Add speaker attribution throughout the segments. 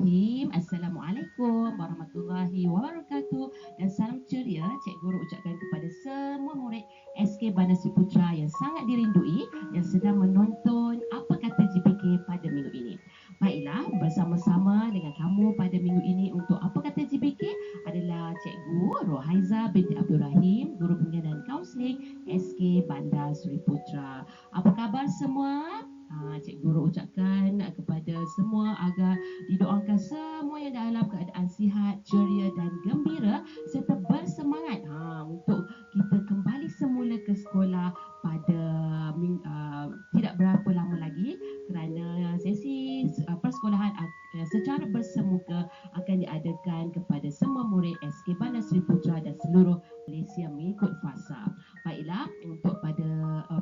Speaker 1: Bismillahirrahmanirrahim. Assalamualaikum warahmatullahi wabarakatuh. Dan salam ceria Cik Guru ucapkan kepada semua murid SK Bandar Sri Putra yang sangat dirindui yang sedang menonton Apa Kata GPK pada minggu ini. Baiklah, bersama-sama dengan kamu pada minggu ini untuk Apa Kata GPK adalah Cikgu Rohaiza binti Abdul Rahim, Guru Pembinaan dan Kaunseling SK Bandar Sri Putra. Apa khabar semua? Cik Guru ucapkan kepada semua agar didoakan semua yang dalam keadaan sihat, ceria dan gembira serta bersemangat untuk kita kembali semula ke sekolah pada tidak berapa lama lagi, kerana sesi persekolahan secara bersemuka akan diadakan kepada semua murid SK Bandar Sri Putra dan seluruh Malaysia mengikut fasa. Baiklah, untuk pada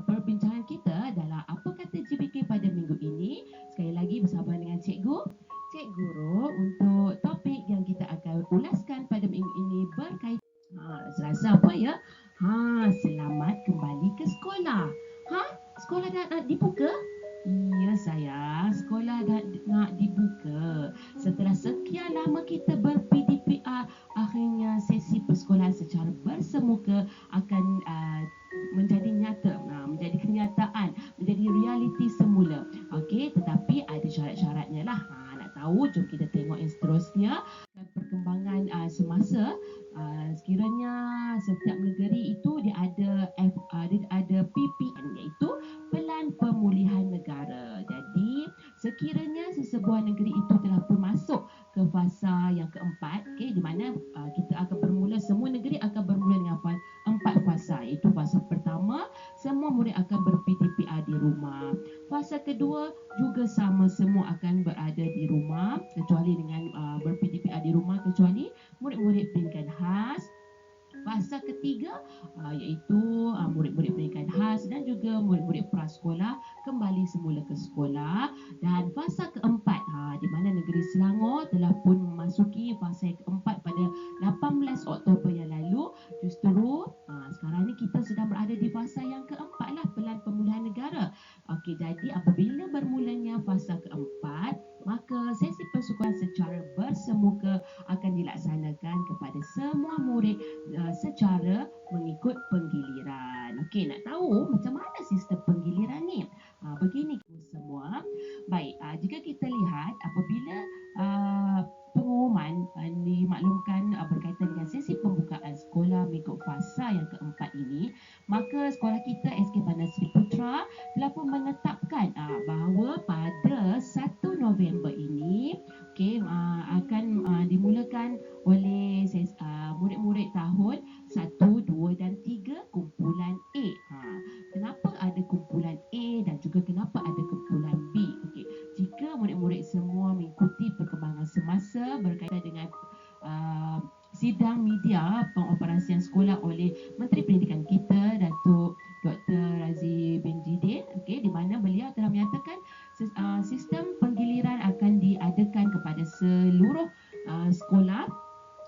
Speaker 1: perbincangan kita dalam Apa Kata GPK pada minggu ini, sekali lagi bersama dengan Cikgu Cik Guru untuk topik yang kita akan ulaskan pada minggu ini berkaitan serasa apa ya? Selamat kembali ke sekolah. Sekolah dah nak dibuka? Ya sayang, sekolah dah nak dibuka. Setelah sekian lama kita ber-PDPR, akhirnya sesi persekolahan secara bersemuka akan menjadi nyata, menjadi kenyataan, menjadi realiti semula. Okey, tetapi ada syarat-syaratnya lah. Nak tahu, jom kita tengok yang seterusnya. Perkembangan semasa, sekiranya setiap negeri itu dia ada PPN, iaitu Pelan Pemulihan Negara. Jadi sekiranya sesebuah negeri itu telah pun masuk ke fasa yang keempat, di mana kita akan bermula, semua negeri akan bermula dengan 4 fasa, iaitu fasa pertama, semua murid akan ber-PDPR di rumah. Fasa kedua juga sama, semua akan berada di rumah kecuali dengan ber-PDPR di rumah kecuali murid-murid pendidikan khas. Fasa ketiga iaitu murid-murid pendidikan khas dan juga murid-murid prasekolah kembali semula ke sekolah. Dan fasa keempat, di mana negeri Selangor telah pun memasuki fasa yang keempat pada 18 Oktober yang lalu. Justru sekarang ni kita sedang berada di fasa yang keempat lah, Pelan Pemulihan Negara. Okey, jadi apabila bermulanya fasa keempat, maka sesi persekolahan secara bersemuka akan dilaksanakan kepada semua murid secara mengikut penggiliran. Okey, nak tahu macam mana sistem penggiliran ni? Begini semua. Baik, jika kita lihat apabila pengumuman dimaklumkan berkaitan dengan sesi pembukaan sekolah mengikut fasa yang keempat ini, maka sekolah kita SK Bandar Sri Putra telah pun menetapkan bahawa pada 1 November ini akan dimulakan oleh murid-murid tahun 1, 2 dan 3 kumpulan A. Kenapa ada kumpulan A dan juga kenapa ada kumpulan B? Jika murid-murid semua mengikuti perkembangan semasa berkaitan dengan sidang media pengoperasian sekolah oleh Menteri Pendidikan kita, Datuk Dr. Razi bin Jidin, di mana beliau telah menyatakan sistem penggiliran akan diadakan kepada seluruh sekolah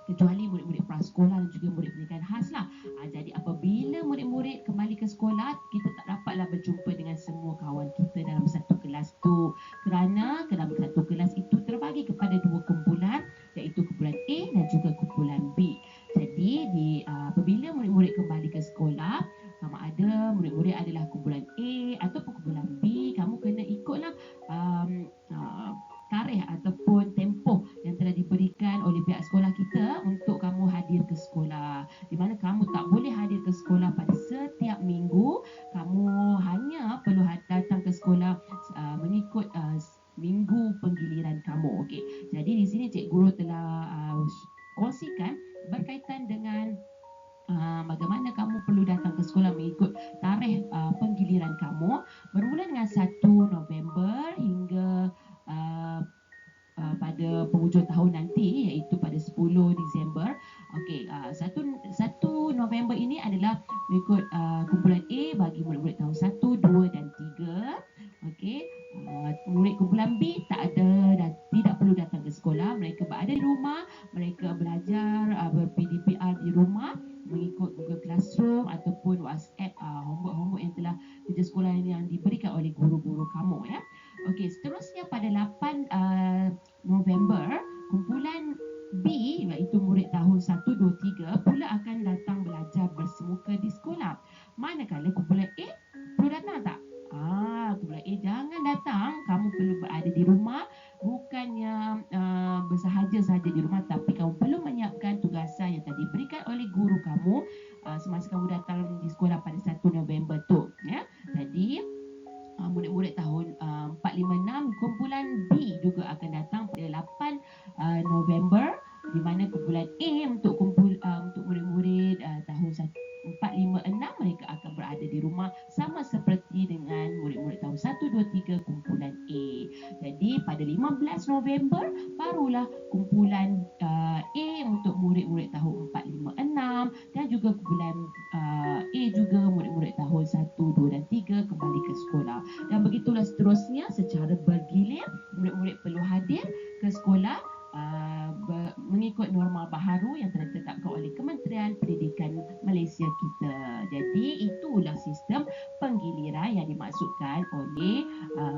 Speaker 1: kecuali murid-murid prasekolah dan juga murid pendidikan khas lah. Jadi apabila murid-murid kembali ke sekolah, kita tak dapatlah berjumpa dengan semua kawan kita dalam satu kelas tu, kerana dalam satu kelas itu terbagi kepada 2 kumpulan, iaitu kumpulan A dan juga kumpulan B. Jadi apabila murid-murid kembali ke sekolah, sama ada murid-murid adalah kumpulan A ataupun kumpulan B, kamu kena ikutlah tarikh ataupun tempoh yang telah diberikan oleh pihak sekolah kita untuk kamu hadir ke sekolah, di mana kamu tak boleh hadir ke sekolah pada setiap minggu. Kamu hanya perlu datang ke sekolah mengikut minggu penggiliran kamu. Okey, jadi di sini Cik Guru telah kongsikan berkaitan dengan bagaimana kamu perlu datang ke sekolah mengikut tarikh penggiliran kamu, bermula dengan 1 November hingga pada penghujung tahun nanti, iaitu pada 10 Disember. Okey, 1 November ini adalah mengikut kumpulan A bagi murid-murid tahun 1, 2 dan 3. Okey, murid kumpulan B tak tidak perlu datang ke sekolah, mereka berada di rumah, mereka belajar ber-PDPR di rumah mengikut Google Classroom ataupun WhatsApp homework yang telah kerja sekolah yang diberikan oleh guru-guru kamu ya. Okey, seterusnya pada 8 November hanya bersahaja saja di rumah, tapi kamu perlu menyiapkan tugasan yang telah diberikan oleh guru kamu semasa kamu datang di sekolah pada 1 November tu, ya. Jadi murid-murid tahun 456 kumpulan B juga akan datang pada 8 November, di mana kumpulan A untuk untuk murid-murid tahun 456 mereka akan berada di rumah sama seperti dengan murid-murid tahun 123 kumpulan A. Jadi pada 15 November barulah kumpulan A untuk murid-murid tahun 456 dan juga kumpulan A juga murid-murid tahun 1, 2 dan 3 kembali ke sekolah. Dan begitulah seterusnya secara bergilir murid-murid perlu hadir ke sekolah mengikut norma baharu yang telah ditetapkan oleh Kementerian Pendidikan Malaysia kita. Jadi itulah sistem penggiliran yang dimaksudkan oleh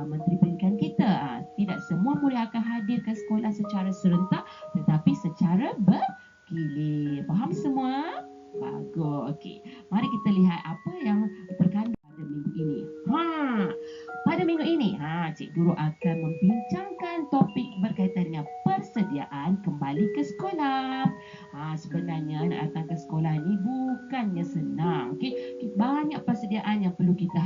Speaker 1: Menteri Pendidikan kita. Tidak semua murid akan hadir ke sekolah secara serentak, tetapi secara bergilir. Faham semua? Bagus. Okey. Mari kita lihat apa yang terkandung pada minggu ini. Pada minggu ini, Cik Guru akan membincangkan topik berkaitan dengan persediaan kembali ke sekolah. Sebenarnya nak datang ke sekolah ni bukannya senang. Okey, banyak persediaan yang perlu kita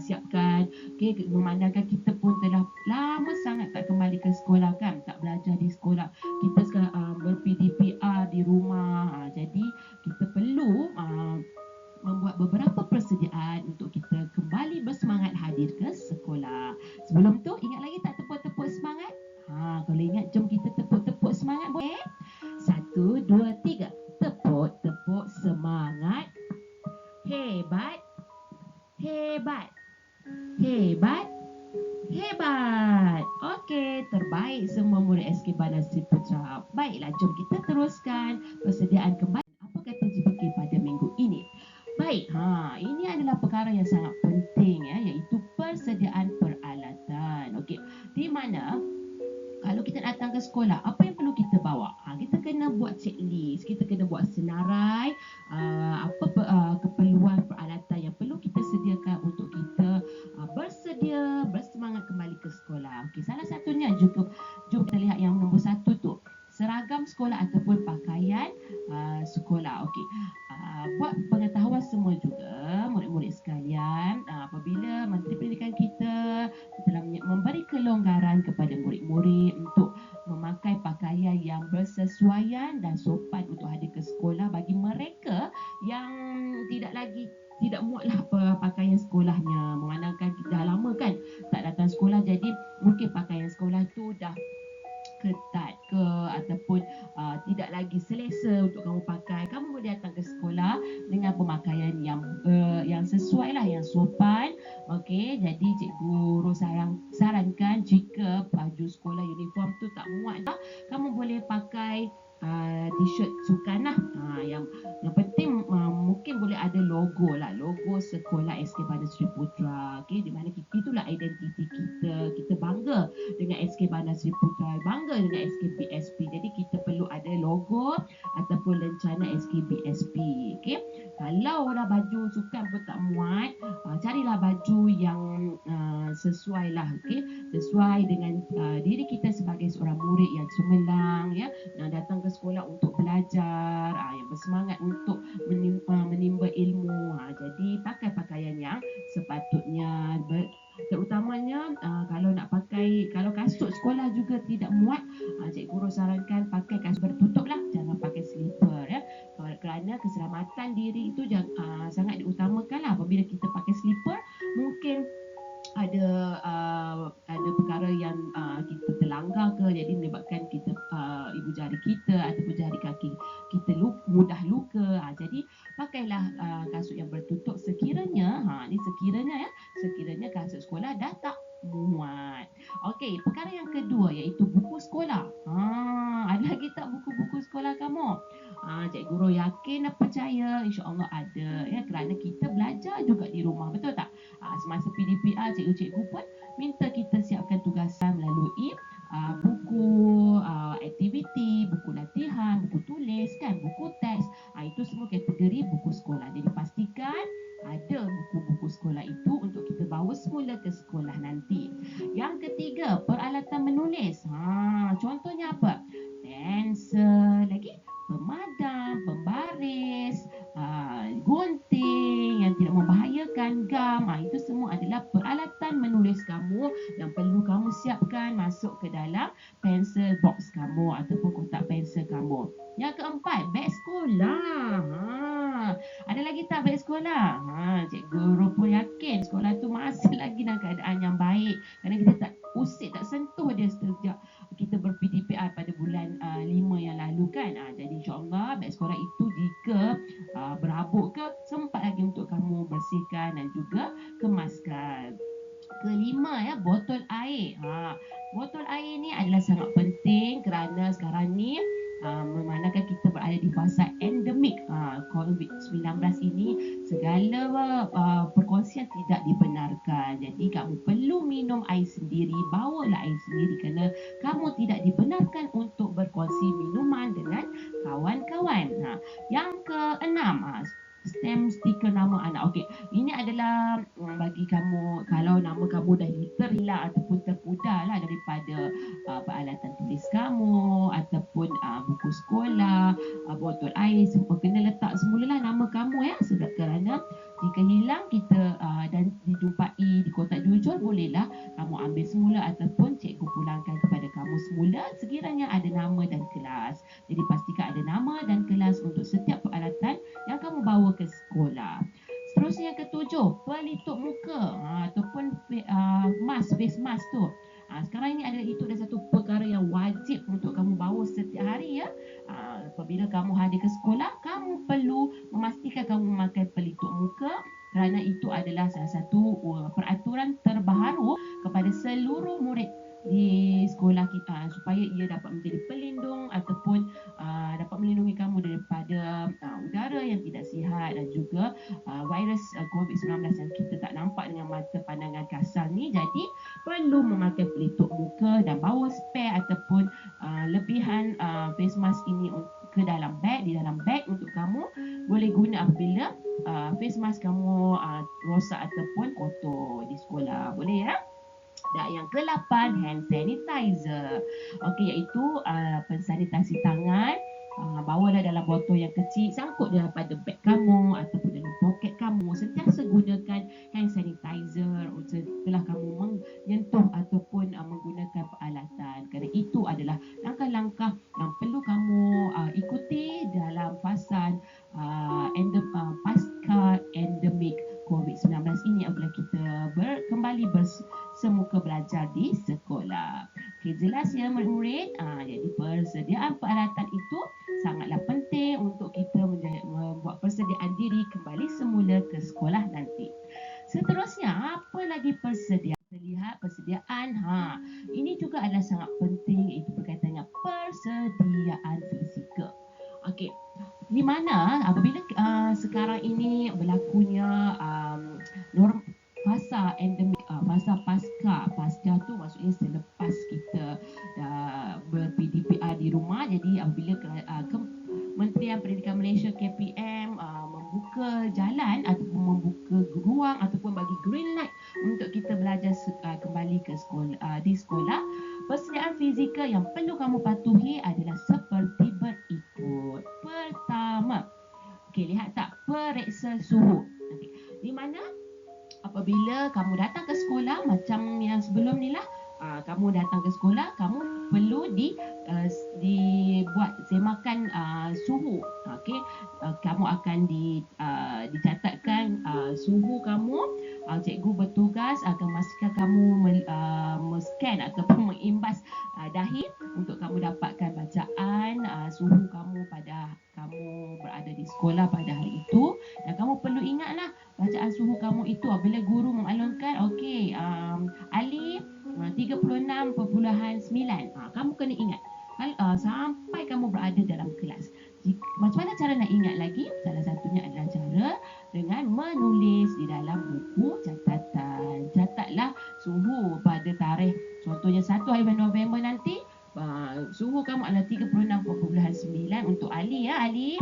Speaker 1: siapkan. Okey, memandangkan kita pun telah lama sangat tak kembali ke sekolah kan, tak belajar di sekolah. Kita sekarang ber-PDPR di rumah. Jadi kita perlu membuat beberapa persediaan untuk kita kembali bersemangat hadir ke sekolah. Sebelum tu, ingat lagi tak tepuk-tepuk semangat? Kalau ingat, jom kita tepuk-tepuk semangat, boleh? 1, 2, 3. Tepuk-tepuk semangat. Hebat. Hebat. Hebat. Hebat. Okey, terbaik semua murid SK Bandar Seri Putra. Baiklah, jom kita teruskan persediaan kembali. Apa kata JPK pada minggu ini? Baik, ini adalah perkara yang sangat penting, ya, iaitu persediaan peralatan. Okey, di mana kalau kita datang ke sekolah, apa yang perlu kita bawa? Kita kena buat checklist, kita kena buat senarai keperluan peralatan yang perlu kita sediakan untuk kita bersedia bersemangat kembali ke sekolah. Okey, salah satunya juga, jom kita lihat yang nombor 1 tu, seragam sekolah ataupun pakaian sekolah. Okey, buat pengetahuan semua juga murid-murid sekalian, apabila Menteri Pendidikan kita telah memberi kelonggaran kepada murid-murid untuk memakai pakaian yang bersesuaian dan sopan untuk hadir ke sekolah bagi mereka yang tidak muatlah pakaian sekolahnya, memandangkan dah lama kan tak datang sekolah, jadi mungkin pakaian sekolah tu dah ketat ke ataupun tidak lagi selesa untuk kamu pakai. Kamu boleh datang ke sekolah dengan pemakaian yang sesuai lah, yang sopan. Okey, jadi cikgu sarankan jika baju sekolah uniform tu tak muat dah, kamu boleh pakai t-shirt sukan lah. Yang penting mungkin boleh ada logo lah, logo sekolah SK Bandar Seri Putra. Okey, di mana itulah identiti kita. Kita bangga dengan SK Bandar Seri Putra, bangga dengan SKBSP. Jadi kita perlu ada logo ataupun lencana SKBSP. Okey, kalau dah baju sukan pun tak muat, carilah baju yang sesuai lah. Okey, sesuai dengan diri kita sebagai seorang murid yang cemerlang, ya, yang datang ke sekolah untuk belajar, yang bersemangat untuk menimba ilmu. Jadi pakai pakaian yang sepatutnya, terutamanya kalau kasut sekolah juga tidak muat, Cikgu Guru sarankan pakai kasut bertutup lah, jangan pakai slipper, ya, kerana keselamatan diri itu sangat diutamakan lah. Apabila kita pakai slipper, mungkin ada perkara yang kita terlanggar ke, jadi menyebabkan kita ibu jari kita ataupun jari kaki kita mudah luka. Jadi pakailah kasut yang bertutup sekiranya sekiranya kasut sekolah dah tak muat. Okey, perkara yang kedua iaitu buku sekolah. Ada lagi tak buku-buku sekolah kamu? Cikgu Guru yakin dan percaya insya-Allah ada, ya, kerana kita belajar juga di rumah, betul tak? Semasa PDPR, cikgu-cikgu pun minta kita siapkan tugasan melalui buku aktiviti, buku latihan, buku tulis, kan, buku teks. Itu semua kategori buku sekolah. Jadi pastikan ada buku-buku sekolah itu untuk kita bawa semula ke sekolah nanti. Yang ketiga, peralatan menulis. dalam pensel box kamu ataupun kotak pensel kamu. Yang keempat, beg sekolah. Ada lagi tak beg sekolah? Cikgu Guru pun yakin sekolah tu masih lagi dalam keadaan yang baik. Kerana kita tak usik, tak sentuh dia sejak kita ber-PDPR pada bulan 5 yang lalu kan. Jadi insyaAllah beg sekolah itu jika berhabuk ke, sempat lagi untuk kamu bersihkan dan juga kemaskan. Kelima ya, botol air. Botol air ni adalah sangat penting kerana sekarang ni memandangkan kita berada di fasa endemik COVID-19 ini, segala perkongsian tidak dibenarkan. Jadi kamu perlu minum air sendiri, bawalah air sendiri kerana kamu tidak dibenarkan untuk berkongsi minuman dengan kawan-kawan. Yang keenam, stamp stiker nama anak. Okey, ini adalah bagi kamu kalau nama kamu dah terhilang ataupun terpudar lah daripada peralatan tulis kamu ataupun buku sekolah, botol air, semua kena letak semulalah nama kamu ya. Sebab kerana jika hilang kita dan dijumpai di kotak jujur, bolehlah kamu ambil semula ataupun cikgu pulangkan kepada kamu semula sekiranya ada nama dan kelas. Jadi pastikan ada nama dan kelas untuk setiap peralatan yang kamu bawa ke sekolah. Seterusnya yang ketujuh, pelitup muka ataupun face mask tu. Sekarang ini itu adalah satu perkara yang wajib untuk kamu bawa setiap hari ya. Apabila kamu hadir ke sekolah, kamu perlu memastikan kamu memakai pelitup muka kerana itu adalah salah satu peraturan terbaru kepada seluruh murid di sekolah kita supaya ia dapat menjadi pelindung ataupun dapat melindungi kamu daripada udara yang tidak sihat dan juga virus COVID-19 yang kita tak nampak dengan mata pandangan kasar ni. Jadi perlu memakai pelitup muka dan bawa spare ataupun lebihan face mask ini ke dalam beg, di dalam beg untuk kamu boleh guna apabila face mask kamu rosak ataupun kotor di sekolah. Boleh ya? Dan yang ke-8, hand sanitizer. Okey, iaitu pensanitasi tangan. Bawalah dalam botol yang kecil, sangkut dia pada beg kamu ataupun dalam poket kamu. Sentiasa gunakan hand sanitizer setelah kamu menyentuh ataupun menggunakan peralatan. Kerana itu adalah langkah-langkah yang perlu kamu ikuti dalam fasa pasca endemik COVID-19 ini apabila kita kembali bersemuka belajar di sekolah. Okey, jelas ya murid-murid. Jadi persediaan peralatan itu sangatlah penting untuk kita membuat persediaan diri kembali semula ke sekolah nanti. Seterusnya, apa lagi persediaan? Kita lihat persediaan. Ini juga adalah sangat penting, iaitu berkaitan dengan persediaan fizikal. Okey, di mana apabila sekarang ini berlakunya fasa endemik, fasa pasca tu maksudnya selepas kita dah ber-PDPR di rumah. Jadi apabila Kementerian Pendidikan Malaysia KPM membuka jalan ataupun membuka ruang ataupun bagi green light untuk kita belajar kembali ke sekolah, di sekolah, persediaan fizikal yang perlu kamu patuhi adalah seperti berikut. Pertama, okey, lihat tak, periksa suhu. Okay. Di mana apabila kamu datang ke sekolah macam yang sebelum ni lah, kamu datang ke sekolah, kamu perlu dibuat semakan suhu. Okey, kamu akan dicatatkan suhu kamu. Cikgu bertugas akan memastikan kamu men-scan ataupun mengimbas dahi untuk kamu dapatkan bacaan suhu kamu pada kamu berada di sekolah pada hari itu. Dan kamu perlu ingatlah bacaan suhu kamu itu apabila guru memaklumkan okey, Ali 36.9. Kamu kena ingat sampai kamu berada dalam kelas. Macam mana cara nak ingat lagi? Salah satunya adalah cara dengan menulis di dalam buku catatan. Catatlah suhu pada tarikh, contohnya 1 hari November nanti, suhu kamu adalah 36.9 untuk Ali ya, Ali.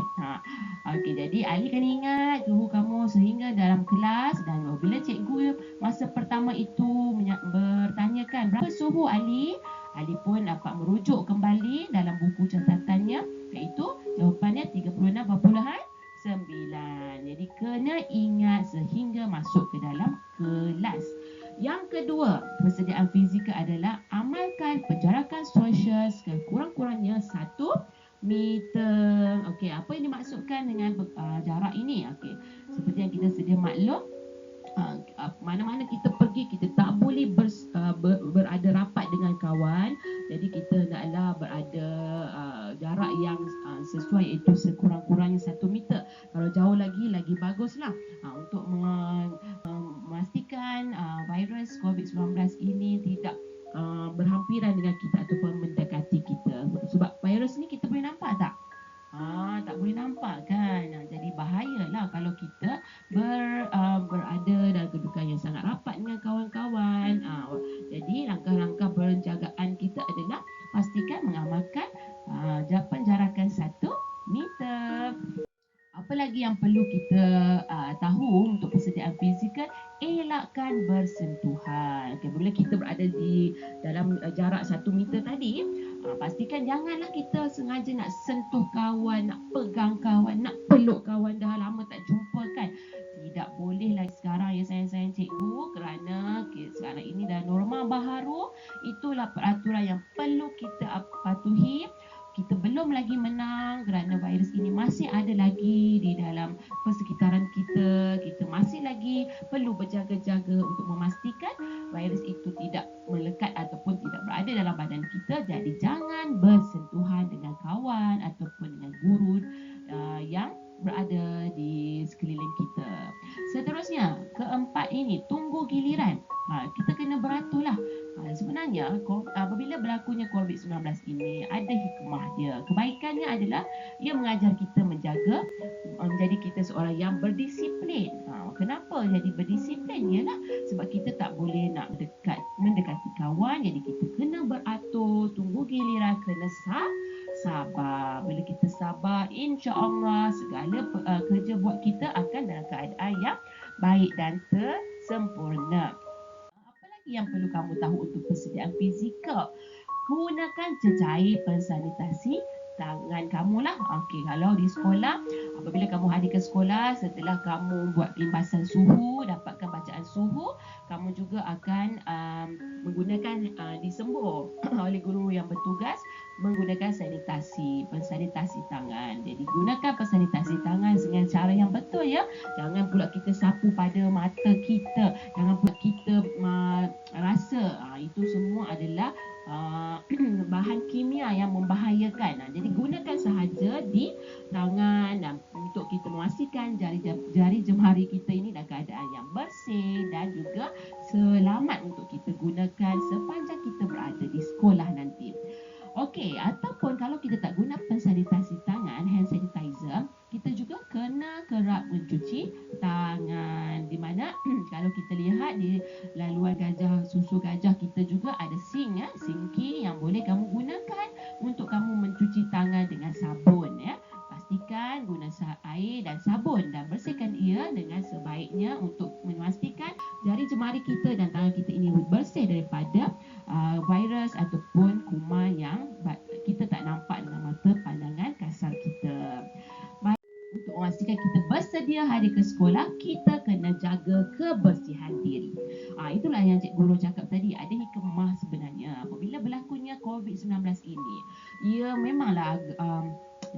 Speaker 1: Okey, jadi Ali kena ingat suhu kamu sehingga dalam kelas. Dan bila cikgu masa pertama itu bertanyakan berapa suhu Ali, Ali pun dapat merujuk kembali dalam buku catatannya, iaitu jawapannya 36.9. Jadi kena ingat sehingga masuk ke dalam kelas. Yang kedua, persediaan fizikal adalah amalkan penjarakan jarak sosial sekurang-kurangnya 1 meter. Okey, apa yang dimaksudkan dengan jarak ini? Okey, seperti yang kita sedia maklum, mana-mana kita pergi, kita tak boleh berada rapat dengan kawan. Jadi kita hendaklah berada jarak yang sesuai, iaitu sekurang-kurangnya 1 meter. Kalau jauh lagi baguslah, untuk memastikan virus COVID-19 ini tidak berhampiran dengan kita ataupun mendekati kita. Sebab virus ni kita boleh nampak tak? Tak boleh nampak kan. Jadi bahayalah kalau kita berada dalam kedudukan yang sangat rapat dengan kawan-kawan. Jadi langkah-langkah penjagaan kita adalah pastikan mengamalkan penjarakan 1 meter. Apa lagi yang perlu kita tahu untuk persediaan fizikal? Elakkan bersentuhan. Okay, bila kita berada di dalam jarak 1 meter tadi, pastikan janganlah kita sengaja nak sentuh kawan, nak pegang kawan, nak peluk kawan, dah lama tak jumpa kan. Tidak boleh lagi sekarang ya sayang-sayang cikgu, kerana sekarang ini dah norma baharu. Itulah peraturan yang perlu kita patuhi. Kita belum lagi menang kerana virus ini masih ada lagi di dalam persekitaran kita. Kita masih lagi perlu berjaga-jaga untuk memastikan virus itu tidak melekat ataupun tidak berada dalam badan kita. Jadi jangan bersentuhan dengan kawan ataupun dengan guru yang berada di sekeliling kita. Seterusnya, keempat ini, tunggu giliran. Kita kena beratulah. Sebenarnya apabila berlakunya COVID-19 ini ada hikmah dia. Kebaikannya adalah ia mengajar kita menjadi kita seorang yang berdisiplin. Kenapa jadi berdisiplin? Ialah sebab kita tak boleh nak mendekati kawan. Jadi kita kena beratur, tunggu giliran, kena sabar. Bila kita sabar, insya-Allah segala kerja buat kita akan dalam keadaan yang baik dan sempurna. Yang perlu kamu tahu untuk persediaan fizikal, gunakan cecair pensanitasi tangan kamu lah. Okey, kalau di sekolah, apabila kamu hadir ke sekolah, setelah kamu buat imbasan suhu, dapatkan bacaan suhu, kamu juga akan menggunakan disembur oleh guru yang bertugas menggunakan pensanitasi tangan. Jadi gunakan pensanitasi tangan dengan cara yang betul ya. Jangan pula kita sapu pada mata kita, jangan pula kita rasa. Itu semua adalah bahan kimia yang membahayakan. Jadi gunakan sahaja di tangan untuk kita memastikan jari jemari kita ini dalam keadaan yang bersih dan juga selamat untuk kita gunakan sepanjang kita berada di sekolah nanti. Okey, ataupun kalau kita tak guna pensanitasi tangan, hand sanitizer, kita juga kena kerap mencuci tangan. Di mana kalau kita lihat di laluan susu gajah, kita juga ada sinki yang boleh kamu gunakan untuk kamu mencuci tangan dengan sabun ya. Pastikan guna air dan sabun dan bersihkan ia dengan sebaiknya untuk memastikan jari jemari kita dan tangan kita ini bersih daripada virus ataupun kuman yang kita tak nampak dengan mata pandangan kasar kita. Untuk memastikan kita bersedia hadir ke sekolah, kita kena jaga kebersihan diri. Itulah yang Cik Guru cakap tadi, ada hikmah sebenarnya. Apabila berlakunya COVID-19 ini, ia memanglah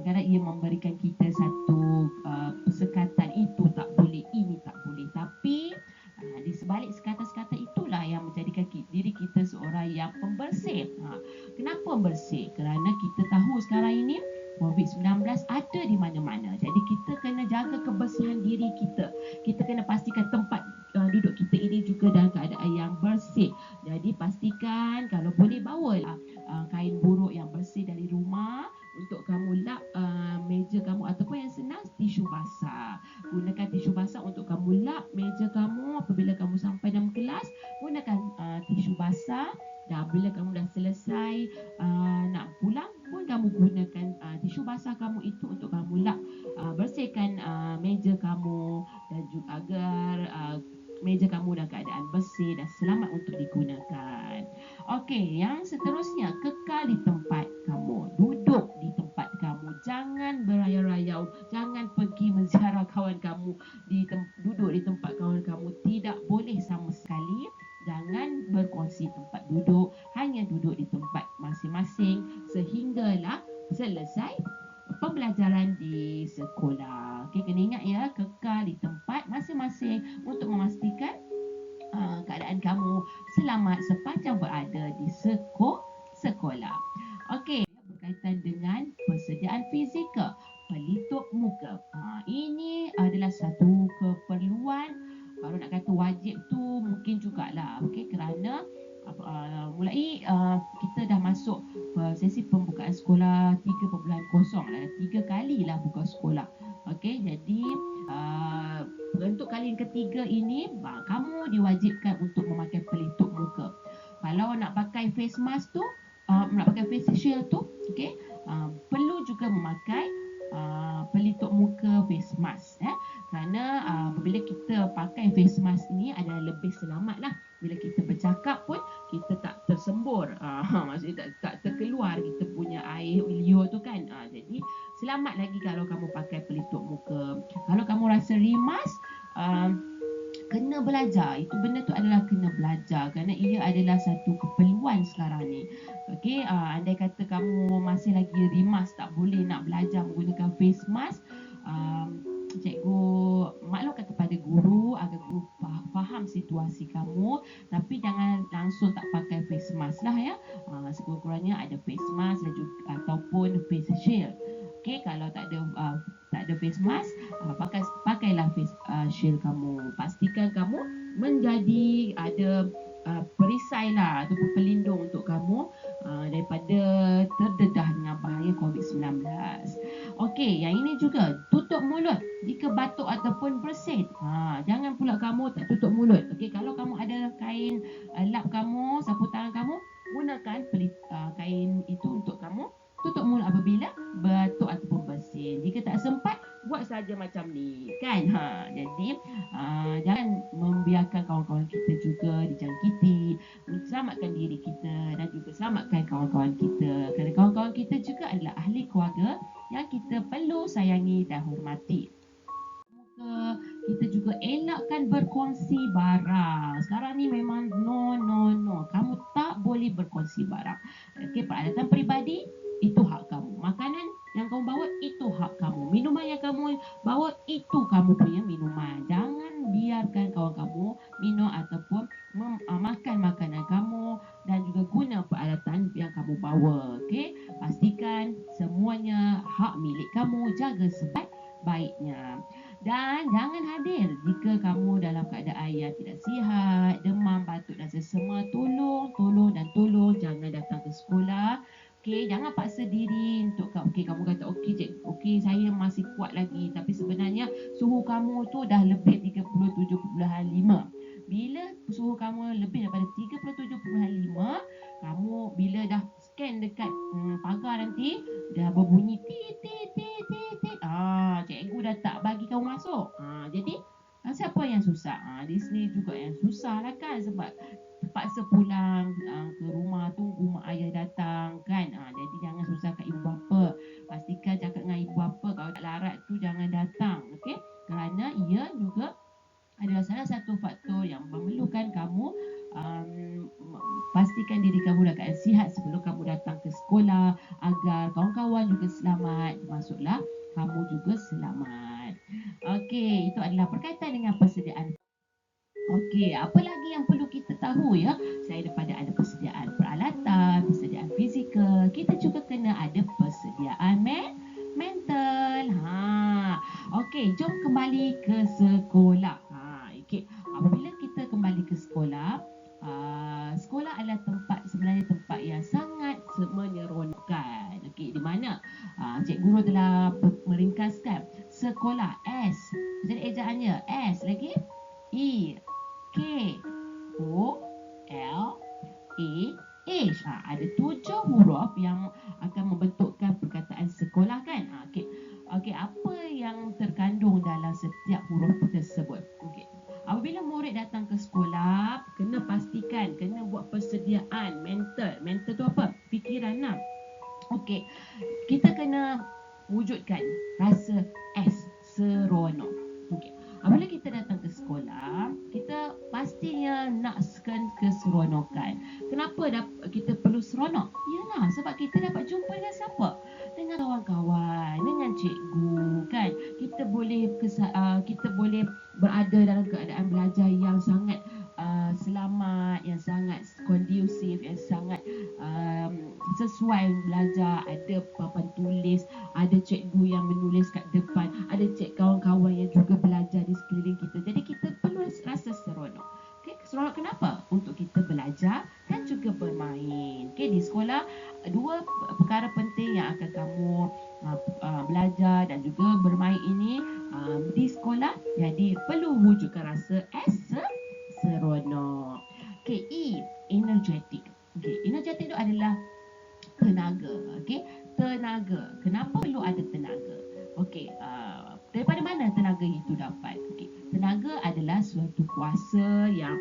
Speaker 1: kadang ia memberikan kita satu persekatan, itu tak boleh, ini tak boleh. Tapi di sebalik sekatan-sekatan itulah yang menjadikan diri kita seorang yang pembersih. Kenapa bersih? Kerana kita tahu sekarang ini COVID-19 ada di mana-mana. Jadi kita kena jaga kebersihan diri kita. Kita kena pastikan tempat duduk kita ini juga dalam keadaan yang bersih. Jadi pastikan kalau boleh bawalah kain buruk yang bersih dari rumah untuk kamu lap meja kamu, ataupun yang senang tisu basah. Gunakan tisu basah untuk kamu lap meja kamu apabila kamu sampai dalam kelas. Gunakan tisu basah. Dan bila kamu dah selesai nak pulang pun, kamu gunakan tisu basah kamu itu untuk kamu lap, bersihkan meja kamu dan juga agar meja kamu dalam keadaan bersih dan selamat untuk digunakan. Okey, yang seterusnya, kekal di tempat kamu. Duduk di tempat kamu. Jangan berayau-rayau. Jangan pergi menziarah kawan kamu. Duduk di tempat kawan kamu. Tidak boleh sama sekali. Jangan berkongsi tempat duduk. Hanya duduk di tempat masing-masing masing-masing sehinggalah selesai pembelajaran di sekolah. Okey, kena ingat ya, kekal di tempat masing-masing untuk memastikan keadaan kamu selamat sepanjang berada di sekolah. Okey, berkaitan dengan persediaan fizikal pelitup muka. Ini adalah satu keperluan, kalau nak kata wajib tu mungkin jugalah. Okey, kerana mulai kita dah masuk sesi pembukaan sekolah 3.0 lah, 3 kali lah buka sekolah. Okey, jadi untuk kali yang ketiga ini kamu diwajibkan untuk memakai pelitup muka. Kalau nak pakai face mask tu, nak pakai face shield tu, okey, perlu juga memakai pelitup muka face mask, kerana bila kita pakai face mask ni adalah lebih selamat lah. Bila kita bercakap pun kita tak tersembur, maksudnya tak terkeluar kita punya air liur tu kan. Jadi selamat lagi kalau kamu pakai pelitup muka. Kalau kamu rasa rimas, kena belajar. Itu benda tu adalah kena belajar kerana ia adalah satu keperluan sekarang ni. Okey, andai kata kamu masih lagi rimas, tak boleh nak belajar menggunakan face mask, cikgu maklumkan kepada guru agar guru faham situasi kamu, tapi jangan langsung tak pakai face mask lah ya. Sekurang-kurangnya ada face mask dan juga, ataupun face shield. Okey, kalau tak ada face mask, pakailah face shield kamu. Pastikan kamu menjadi ada perisai lah ataupun pelindung untuk kamu daripada terdedah dengan bahaya COVID-19. Okey, yang ini juga tutup mulut jika batuk ataupun bersin. Jangan pula kamu tak tutup mulut. Okey, kalau kamu ada kain lap kamu, sapu tangan kamu, gunakan kain itu untuk kamu tutup mulut apabila batuk ataupun bersin. Jika tak sempat, buat saja macam ni kan. Jadi jangan membiarkan kawan-kawan kita juga dijangkiti. Selamatkan diri kita dan juga selamatkan kawan-kawan kita, kerana kawan-kawan kita juga adalah ahli keluarga yang kita perlu sayangi dan hormati. Kita juga elakkan berkongsi barang. Sekarang ni memang no. Kamu tak boleh berkongsi barang. Okey, peralatan peribadi itu hak kamu. Makanan yang kamu bawa itu hak kamu. Minuman yang kamu bawa itu kamu punya minuman. Jangan biarkan kawan kamu minum ataupun makan makanan kamu dan juga guna peralatan yang kamu bawa. Okey, pastikan semuanya hak milik kamu. Jaga sebaik-baiknya. Dan jangan hadir jika kamu dalam keadaan yang tidak sihat, demam, batuk dan sesama. Tolong jangan datang ke sekolah. Okey, jangan paksa diri untuk kamu kata okey saya masih kuat lagi, tapi sebenarnya suhu kamu tu dah lebih 37.5. Bila suhu kamu lebih daripada 37.5, kamu bila dah scan dekat pagar nanti dah berbunyi tit. Cikgu dah tak bagi kamu masuk. Jadi siapa yang susah? Di sini juga yang susah lah kan, sebab terpaksa pulang ke rumah, tunggu mak ayah datang kan. Jadi jangan susahkan ibu bapa. Pastikan cakap dengan ibu bapa kalau tak larat tu jangan datang. Okey, kerana ia juga adalah salah satu faktor yang memerlukan kamu pastikan diri kamu dalam keadaan sihat sebelum kamu datang ke sekolah, agar kawan-kawan juga selamat, termasuklah kamu juga selamat. Okey, itu adalah berkaitan dengan persediaan. Okey, apa lagi yang perlu kita tahu ya? Selain daripada ada persediaan peralatan, persediaan fizikal, kita juga kena ada persediaan mental. Okey, jom kembali ke sekolah. Okey, apabila kita kembali ke sekolah, sekolah adalah sebenarnya tempat yang sangat menyeronokkan. Okey, di mana Cik Guru telah meringkaskan sekolah S. Jadi ejaannya S lagi E K O L A H. Ada 7 huruf yang akan membentukkan perkataan sekolah kan. Okey, apa yang terkandung dalam setiap huruf tersebut? Okey, apabila murid datang ke sekolah, kena pastikan, kena buat persediaan mental. Mental tu apa? Fikiran lah. Okey, kita kena wujudkan rasa S, seronok. Okey, apabila kita datang ke sekolah, kita pastinya nakkan keseronokan. Kenapa kita perlu selalu seronok? Yalah, sebab kita dapat jumpa dengan siapa? Dengan kawan-kawan, dengan cikgu, kan? Kita boleh berada dalam keadaan belajar yang sangat selamat, yang sangat kondusif, yang sangat sesuai belajar. Ada papan tulis, ada cikgu yang menulis kat depan, ada kawan-kawan yang juga belajar di sekeliling kita. Jadi kita perlu rasa seronok. Okay, seronok kenapa? Untuk kita belajar dan juga bermain. Okay, di sekolah dua perkara penting yang akan kamu belajar dan juga bermain ini di sekolah. Jadi perlu wujudkan rasa seronok. Okay, E, energetic. Okay, energetic itu adalah tenaga. Okay, tenaga. Kenapa perlu ada tenaga? Okey, daripada mana tenaga itu dapat? Okey, tenaga adalah suatu kuasa yang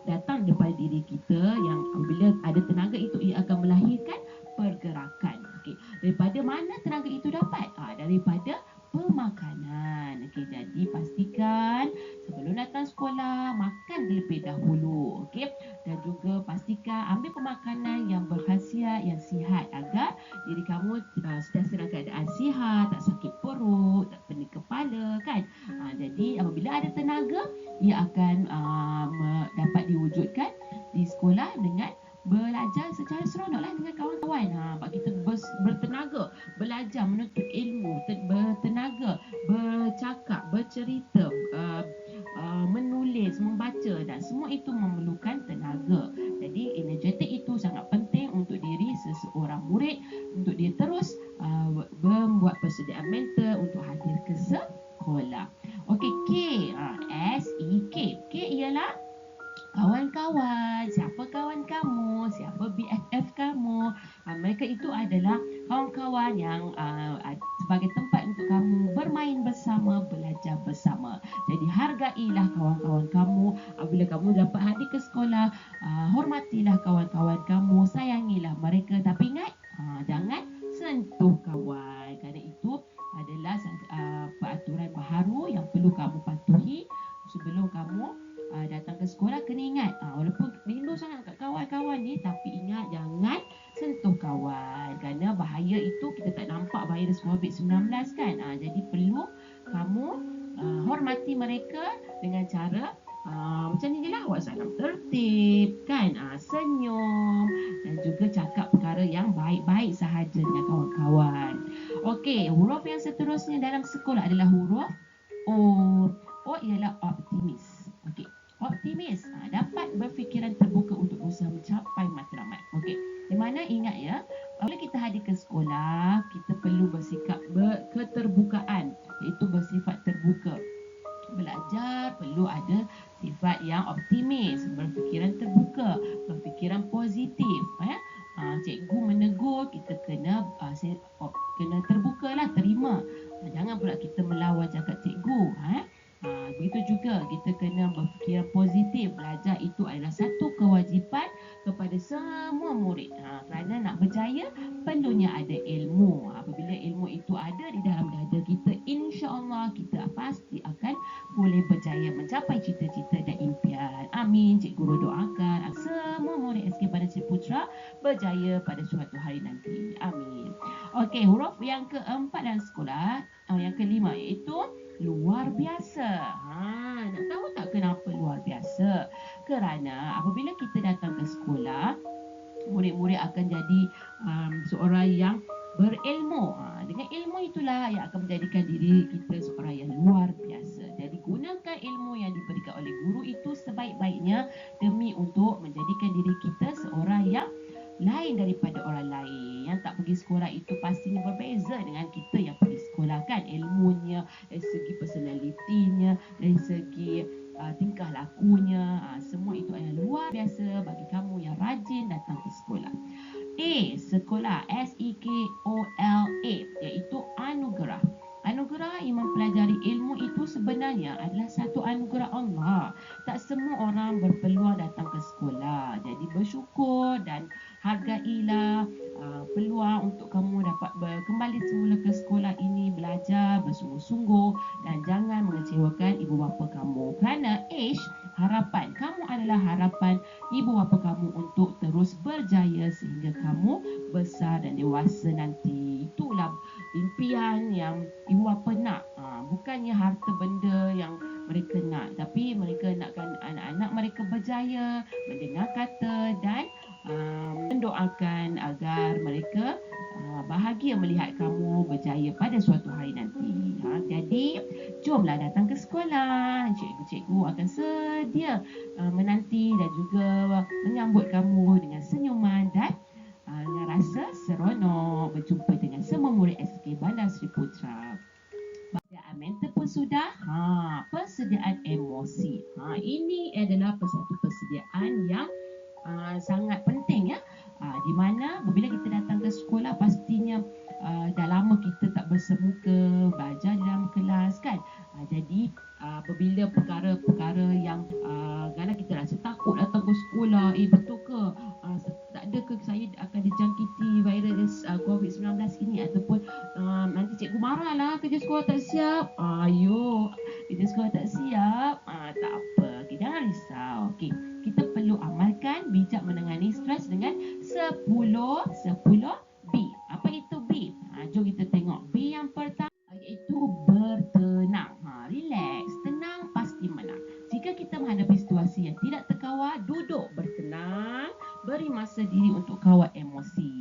Speaker 1: datang daripada diri kita, yang apabila ada tenaga itu ia akan melahirkan pergerakan. Okey, daripada mana tenaga itu dapat? Daripada pemakanan. Okey, jadi pastikan sebelum datang sekolah makan terlebih dahulu. Okey, dan juga pastikan ambil pemakanan yang berkhasiat, yang sihat agar diri kamu sentiasa dalam keadaan sihat, tak sakit perut, tak pening kepala, kan? Jadi apabila ada tenaga, ia akan dapat diwujudkan di sekolah dengan belajar secara seronoklah dengan kawan-kawan. Sebab kita bertenaga belajar, menuntut ilmu, bertenaga bercakap, bercerita, menulis, membaca, dan semua itu memerlukan tenaga. Jadi energetik itu sangat penting untuk diri seseorang murid, untuk dia terus membuat persediaan mental untuk hadir ke sekolah. Okey, K, S-E-K. K ialah kawan-kawan. Siapa kawan kamu? Siapa BFF kamu? Mereka itu adalah kawan-kawan yang sebagai tempat untuk kamu bermain bersama, belajar bersama. Jadi hargailah kawan-kawan kamu. Apabila kamu dapat hadir ke sekolah, hormatilah kawan-kawan kamu, sayangilah mereka. Tapi ingat, jangan sentuh kawan. Kerana itu adalah peraturan baharu yang perlu kamu patuhi sebelum kamu datang ke sekolah. Kena ingat, walaupun rindu sangat kat kawan-kawan ni, tapi ingat jangan sentuh kawan, kerana bahaya itu kita tak nampak virus COVID-19, kan? Jadi perlu kamu hormati mereka dengan cara macam ni je lah, buat salam tertib, kan? Senyum dan juga cakap perkara yang baik-baik sahaja dengan kawan-kawan. Okey, huruf yang seterusnya dalam sekolah adalah huruf O. O ialah optimis. Okey, optimis dapat berfikiran terbuka untuk berusaha mencapai matlamat. Okey, di mana ingat ya, apabila kita hadir ke sekolah, kita perlu bersikap keterbukaan, iaitu bersifat terbuka. Belajar perlu ada sifat yang optimis, berfikiran terbuka, berfikiran positif. Cikgu menegur, kita kena terbukalah, terima. Jangan pula kita melawan cakap cikgu. Begitu juga kita kena berfikiran positif. Belajar itu adalah satu kewajipan kepada semua murid. Kerana nak berjaya perlunya ada ilmu. Apabila ilmu itu ada di dalam dada kita, insya-Allah kita pasti akan boleh berjaya mencapai cita-cita dan impian. Amin. Cikgu doakan semua murid SK Bandar Seri Putra berjaya pada suatu hari nanti. Amin. Okey, huruf yang keempat dalam sekolah, yang kelima, iaitu luar biasa. Nak tahu tak kenapa luar biasa? Kerana apabila kita datang ke sekolah, murid-murid akan jadi seorang yang berilmu. Dengan ilmu itulah yang akan menjadikan diri kita seorang yang luar biasa. Jadi gunakan ilmu yang diberikan oleh guru itu sebaik-baiknya demi untuk menjadikan diri kita seorang yang lain daripada orang lain. Yang tak pergi sekolah itu pastinya berbeza dengan kita yang pergi sekolah, kan? Ilmunya, dari segi personalitinya, dari segi tingkah lakunya, semua itu adalah luar biasa bagi kamu yang rajin datang ke sekolah. A, sekolah, S-E-K-O-L-A, iaitu anugerah. Anugerah yang mempelajari ilmu itu sebenarnya adalah satu anugerah Allah. Tak semua orang berpeluang datang ke sekolah. Jadi bersyukur dan hargailah peluang untuk kamu dapat kembali semula ke sekolah ini, belajar bersungguh-sungguh dan jangan mengecewakan ibu bapa kamu. Kerana harapan kamu adalah harapan ibu bapa kamu untuk terus berjaya sehingga kamu besar dan dewasa nanti. Itulah impian yang ibu bapa nak. Bukannya harta benda yang mereka nak, tapi mereka nakkan anak-anak mereka berjaya, mendengar kata dan mendoakan agar mereka bahagia melihat kamu berjaya pada suatu hari nanti. Jadi jomlah datang ke sekolah. Cikgu-cikgu akan sedia menanti dan juga menyambut kamu dengan senyuman dan dengan rasa seronok berjumpa dengan semua murid SK Bandar Seri Putra. Persediaan mental pun sudah. Persediaan emosi. Ini adalah satu persediaan yang sangat penting, ya. Di mana apabila kita datang ke sekolah, pastinya dah lama kita tak bersemuka belajar di dalam kelas, kan. Jadi apabila perkara-perkara yang kadang kita rasa takut datang ke sekolah, betul ke tak ada ke saya akan dijangkiti virus COVID-19 ini, ataupun nanti cikgu marah lah kerja sekolah tak siap. Kerja sekolah tak siap, tak apa, jangan risau. Kita perlu amalkan bijak menangani stres dengan 10 B. Apa itu B? Jom kita tengok. B yang pertama iaitu bertenang. Relax, tenang, pasti menang. Jika kita menghadapi situasi yang tidak terkawal, duduk bertenang, beri masa diri untuk kawal emosi.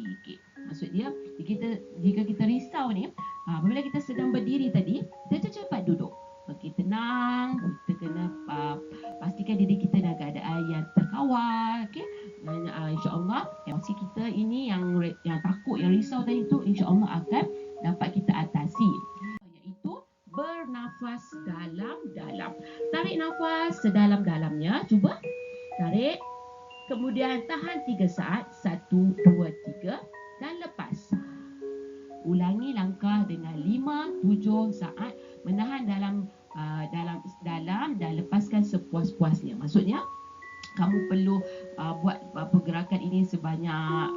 Speaker 1: Maksud dia, jika kita risau ni, apabila kita sedang berdiri tadi, kita cepat duduk. Tenang, kita kena pastikan diri kita dalam keadaan yang terkawal, dan insya-Allah emosi kita ini yang takut, yang risau tadi tu, insya-Allah akan dapat kita atasi, iaitu bernafas dalam-dalam. Tarik nafas sedalam-dalamnya, cuba tarik, kemudian tahan 3 saat, 1, 2, 3 dan lepas. Ulangi langkah dengan 5, 7 saat, menahan dalam dan lepaskan sepuas-puasnya. Maksudnya kamu perlu buat pergerakan ini sebanyak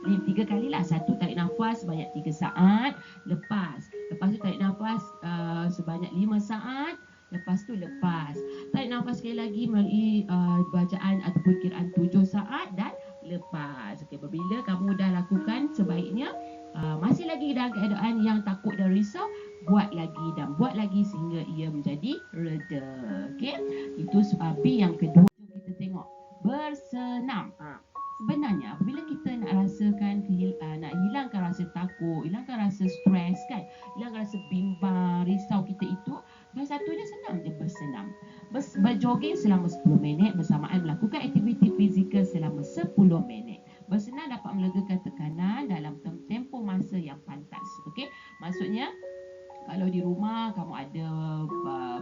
Speaker 1: 3 kali lah. 1, tarik nafas sebanyak 3 saat, lepas tu tarik nafas sebanyak 5 saat, lepas tu lepas. Tarik nafas sekali lagi melalui bacaan ataupun kiraan 7 saat dan lepas. Apabila kamu dah lakukan, sebaiknya masih lagi dalam keadaan yang takut dan risau, buat lagi sehingga ia menjadi reda. Itu B yang kedua. Kita tengok bersenam. Sebenarnya apabila kita nak rasakan nak hilangkan rasa takut, hilangkan rasa stres, kan, hilangkan rasa bimbang, risau kita itu, salah satunya senang je bersenam. Berjoging selama 10 minit bersamaan melakukan aktiviti fizikal selama 10 minit. Bersenam dapat melegakan tekanan dalam tempoh masa yang pantas. Maksudnya kalau di rumah kamu ada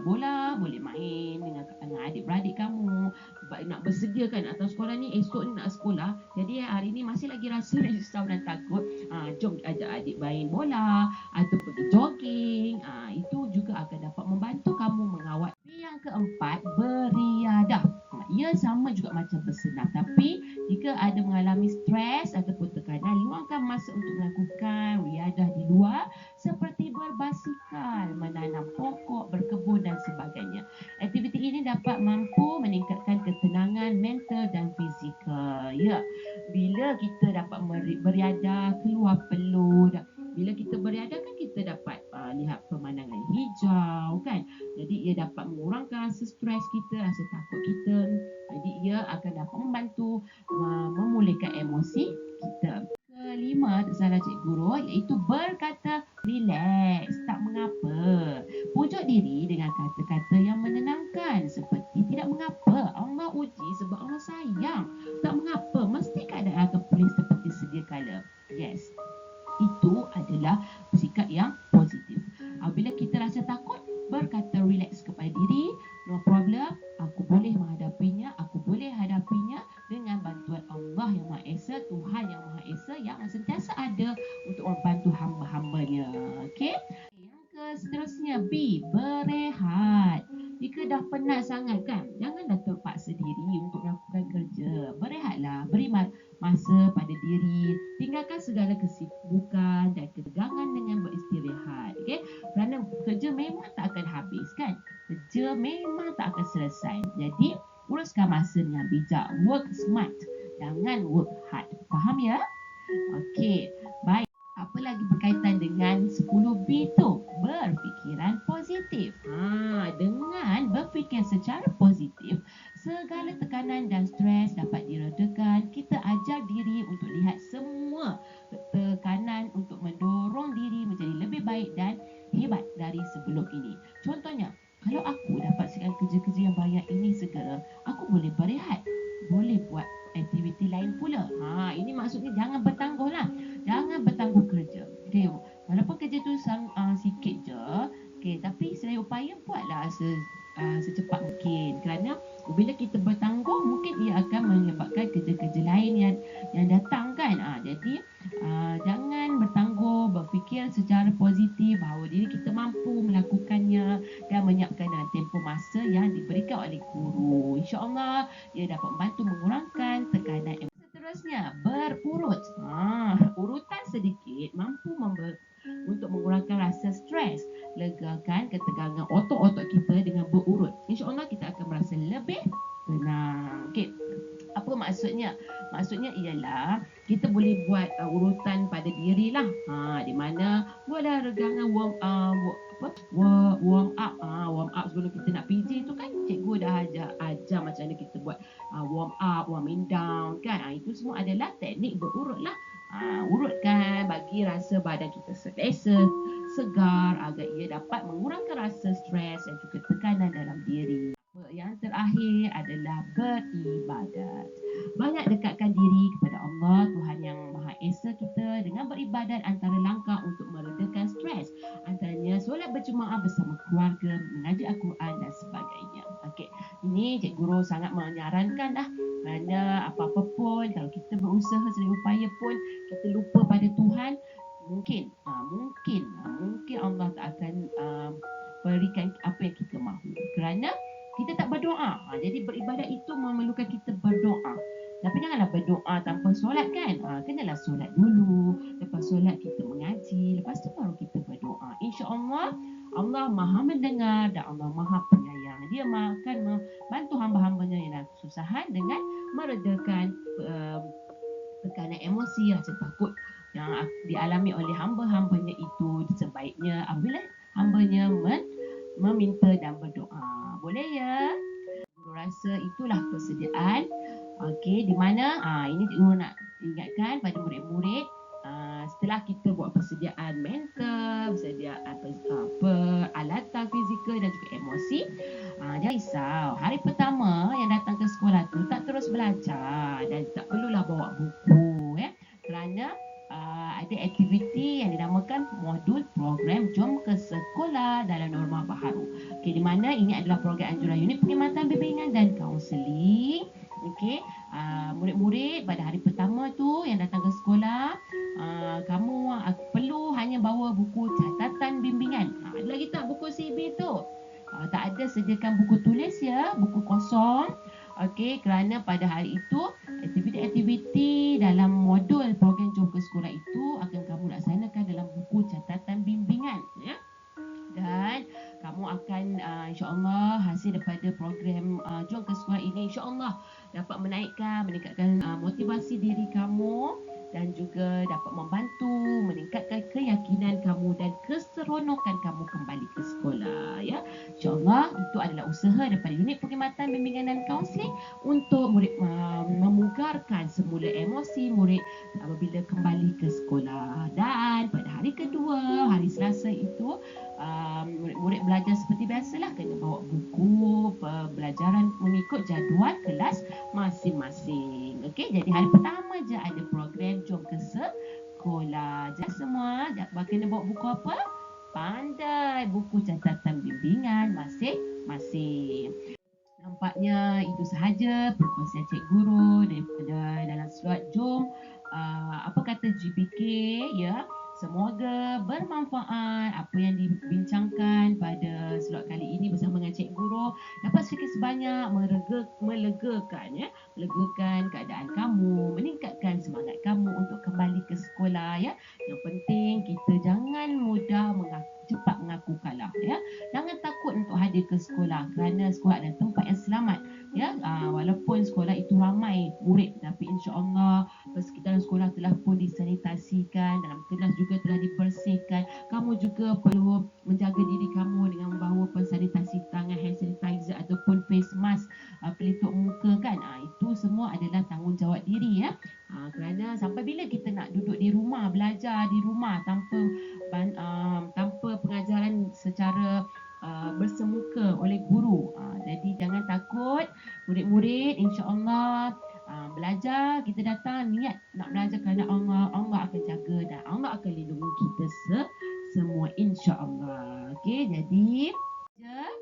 Speaker 1: bola, boleh main dengan adik-beradik kamu. Nak bersediakan atau sekolah ni, esok ni nak sekolah, jadi hari ni masih lagi rasa risau dan takut, jom ajak adik main bola atau pergi jogging. Itu juga akan dapat membantu kamu mengawal. Yang keempat, beriadah. Ia sama juga macam bersenam, tapi jika ada mengalami stres ataupun tekanan, luangkan masa untuk melakukan riadah di luar seperti berbasikal, menanam pokok, berkebun dan sebagainya. Aktiviti ini dapat mampu meningkatkan ketenangan mental dan fizikal. Bila kita dapat beriadah, keluar peluh, bila kita beriadah kan kita dapat lihat pemandangan hijau, kan. Jadi ia dapat mengurangkan rasa stres kita, rasa takut kita. Jadi ia akan dapat membantu memulihkan emosi kita. Kelima, salah Cik Guru, iaitu berkata relax, tak mengapa. Pujuk diri dengan kata-kata yang menenangkan seperti tidak mengapa, Allah uji sebab Allah sayang. Tak mengapa, mesti keadaan akan pulih seperti sedia kala. Yes, itu adalah sikap yang positif. Bila kita rasa takut, berkata relax kepada diri, no problem, aku boleh menghadapinya, aku boleh hadapinya dengan bantuan Allah yang Maha Esa, Tuhan yang Maha Esa yang sentiasa ada untuk membantu hamba-hambanya. Yang seterusnya, B, berehat. Jika dah penat sangat, kan, janganlah terpaksa diri untuk melakukan kerja. Berehatlah, beri masa pada diri, tinggalkan tinggalkan segala kesibukan dan ketegangan dengan beristirahat. Okey, kerana kerja memang tak akan habis kan, kerja memang tak akan selesai. Jadi uruskan masa dengan bijak, work smart, jangan work hard. Faham ya? Okey, baik. Apa lagi berkaitan dengan 10B tu? Berfikiran positif. Dengan berfikir secara positif, segala tekanan dan stres dapat diredakan. Kita ajar diri untuk lihat semua tekanan untuk mendorong diri menjadi lebih baik dan hebat dari sebelum ini. Contohnya, kalau aku dapat sekian kerja-kerja yang banyak ini segera, aku boleh berehat, boleh buat aktiviti lain pula. Ini maksudnya jangan bertangguh lah. Jangan bertangguh kerja. Okay, walaupun kerja tu sikit je, okay, tapi sedaya upaya buatlah secepat mungkin. Kerana bila kita bertangguh, mungkin ia akan menyebabkan kerja-kerja lain yang datang kan. Jadi jangan bertangguh, berfikir secara positif bahawa diri kita mampu melakukannya dan menyiapkan dalam tempoh masa yang diberikan oleh guru. InsyaAllah ia dapat membantu mengurangkan tekanan emosi. Seterusnya, berurut. Urutan sedikit mampu untuk mengurangkan rasa stres, legakan ketegangan otot-otot kita dengan berurut. InsyaAllah kita akan merasa lebih tenang. Okay. Apa maksudnya? Maksudnya ialah kita boleh buat urutan pada diri lah. Di mana buatlah regangan warm up. Warm up sebelum kita nak PJ tu kan cikgu dah ajar macam mana kita buat warm up, warming down kan. Itu semua adalah teknik berurut lah. Urutkan bagi rasa badan kita selesa, segar agar ia dapat mengurangkan rasa stres dan juga tekanan dalam diri. Yang terakhir adalah beribadat. Banyak dekatkan diri kepada Allah, Tuhan yang Maha Esa kita, dengan beribadat antara langkah untuk meredakan stres. Antaranya solat berjemaah bersama keluarga, mengaji Al-Quran dan sebagainya. Okey, ini Cikgu Guru sangat menyarankan dah. Kerana apa-apa pun, kalau kita berusaha sedaya upaya pun kita lupa pada Tuhan, mungkin Allah tak akan berikan apa yang kita mahu. Kerana kita tak berdoa. Jadi beribadat itu memerlukan kita berdoa. Tapi janganlah berdoa tanpa solat kan. Kenalah solat dulu. Lepas solat kita mengaji. Lepas tu baru kita berdoa. InsyaAllah Allah Maha mendengar dan Allah Maha penyayang. Dia akan membantu hamba-hambanya yang dalam kesusahan dengan meredakan tekanan emosi, rasa takut yang dialami oleh hamba-hambanya itu. Sebaiknya apabila hambanya meminta dan berdoa. Boleh ya? Guru rasa itulah persediaan. Okey, di mana ini Guru nak ingatkan pada murid-murid, setelah kita buat persediaan mental, persediaan peralatan fizikal dan juga emosi, jangan risau. Hari pertama yang datang ke sekolah tu tak terus belajar dan tak perlulah bawa buku kerana ada aktiviti yang dinamakan modul program Jom ke Sekolah dalam norma baharu. Okey, di mana ini adalah program anjuran unit perkhidmatan bimbingan dan kaunseling. Okey, murid-murid pada hari pertama tu yang datang ke sekolah, kamu perlu hanya bawa buku catatan bimbingan. Ada lagi tak buku CB tu? Tak ada, sediakan buku tulis ya, buku kosong. Okey, kerana pada hari itu aktiviti-aktiviti dalam modul program Jom ke Sekolah itu akan kamu laksanakan dalam buku catatan bimbingan ya. Dan kamu akan insya-Allah hasil daripada program Jom ke Sekolah ini insya-Allah dapat meningkatkan motivasi diri kamu dan juga dapat membantu meningkatkan keyakinan kamu dan keseronokan kamu kembali ke sekolah ya. InsyaAllah itu adalah usaha daripada unit perkhidmatan bimbingan dan kaunseling untuk murid memugarkan semula emosi murid apabila kembali ke sekolah. Dan pada hari kedua, hari Selasa itu murid-murid belajar seperti biasalah, kena bawa buku pembelajaran mengikut jadual kelas masing-masing. Okey, jadi hari pertama je ada program Jom ke Sekolah. Jangan semua kena bawa buku apa? Pandai, buku catatan bimbingan masing-masing. Nampaknya itu sahaja perkongsian Cikgu Guru daripada dalam slot Jom apa kata GPK ya. Semoga bermanfaat apa yang dibincangkan pada slot kali ini bersama dengan Cik Guru dapat sedikit sebanyak melegakan ya, melegakan keadaan kamu, meningkatkan semangat kamu untuk kembali ke sekolah ya. Yang penting kita jangan mudah cepat mengaku kalah ya. Jangan takut untuk hadir ke sekolah kerana sekolah adalah tempat yang selamat ya. Walaupun sekolah itu ramai murid tapi insya-Allah persekitaran sekolah telah pun disanitasikan, dalam kelas juga telah dibersihkan. Kamu juga perlu menjaga diri kamu dengan membawa sanitasi tangan, hand sanitizer ataupun face mask, pelitup muka kan. Itu semua adalah tanggungjawab diri ya. Kerana sampai bila kita nak duduk di rumah, belajar di rumah tanpa pengajaran secara bersemuka oleh guru. Jadi jangan takut murid-murid, insya-Allah belajar, kita datang niat nak belajar kerana Allah, Allah akan jaga dan Allah akan lindungi kita semua insya-Allah. Okey, jadi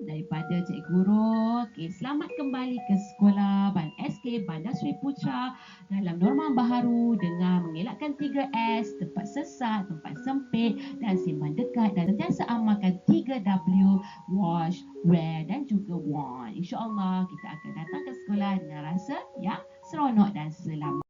Speaker 1: daripada Cik Guru. Okey, selamat kembali ke sekolah SK Bandar Seri Putra dalam norma baharu dengan mengelakkan 3S, tempat sesat, tempat sempit dan simpan dekat dan sentiasa amalkan 3W, wash, wear dan juga warn. InsyaAllah kita akan datang ke sekolah dengan rasa yang seronok dan selamat.